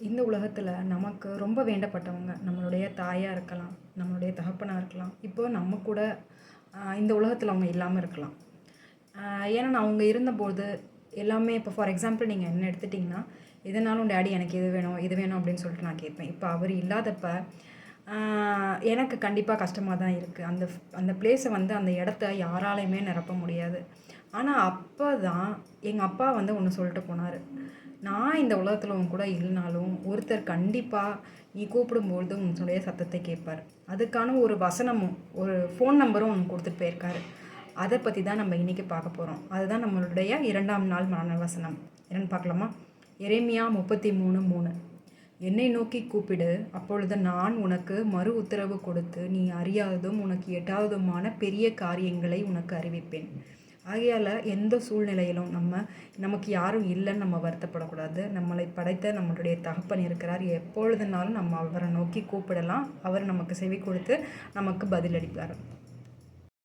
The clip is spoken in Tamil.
இந்த உலகத்தில் நமக்கு ரொம்ப வேண்டப்பட்டவங்க நம்மளுடைய தாயாக இருக்கலாம், நம்மளுடைய தகப்பனாக இருக்கலாம். இப்போ நம்ம கூட இந்த உலகத்தில் அவங்க இல்லாமல் இருக்கலாம். ஏன்னா அவங்க இருந்தபோது எல்லாமே இப்போ ஃபார் எக்ஸாம்பிள் நீங்கள் என்ன எடுத்துட்டிங்கன்னா, எதுனாலும் டேடி எனக்கு இது வேணும் இது வேணும் அப்படின்னு சொல்லிட்டு நான் கேட்பேன். இப்போ அவர் இல்லாதப்ப எனக்கு கண்டிப்பாக கஷ்டமாக தான் இருக்குது. அந்த அந்த பிளேஸை வந்து அந்த இடத்த யாராலையுமே நிரப்ப முடியாது. ஆனால் அப்போ தான் எங்கள் அப்பா வந்து ஒன்று சொல்லிட்டு போனார். நான் இந்த உலகத்தில் உன் கூட இல்லைனாலும் ஒருத்தர் கண்டிப்பாக நீ கூப்பிடும்பொழுது உன்னுடைய சத்தத்தை கேட்பார். அதுக்கான ஒரு வசனமும் ஒரு ஃபோன் நம்பரும் ஒன்று கொடுத்துட்டு போயிருக்காரு. அதை பற்றி தான் நம்ம இன்றைக்கி பார்க்க போகிறோம். அதுதான் நம்மளுடைய 2ஆம் நாள் மரண வசனம். என்னென்னு பார்க்கலாமா? எரேமியா 33:3. என்னை நோக்கி கூப்பிடு, அப்பொழுது நான் உனக்கு மறு உத்தரவு கொடுத்து நீ அறியாததும் உனக்கு எட்டாவதுமான பெரிய காரியங்களை உனக்கு அறிவிப்பேன். ஆகையால் எந்த சூழ்நிலையிலும் நமக்கு யாரும் இல்லைன்னு நம்ம வருத்தப்படக்கூடாது. நம்மளை படைத்த நம்மளுடைய தகப்பன் இருக்கிறார். எப்பொழுதுனாலும் நம்ம அவரை நோக்கி கூப்பிடலாம். அவர் நமக்கு செவி கொடுத்து நமக்கு பதிலளிப்பார்.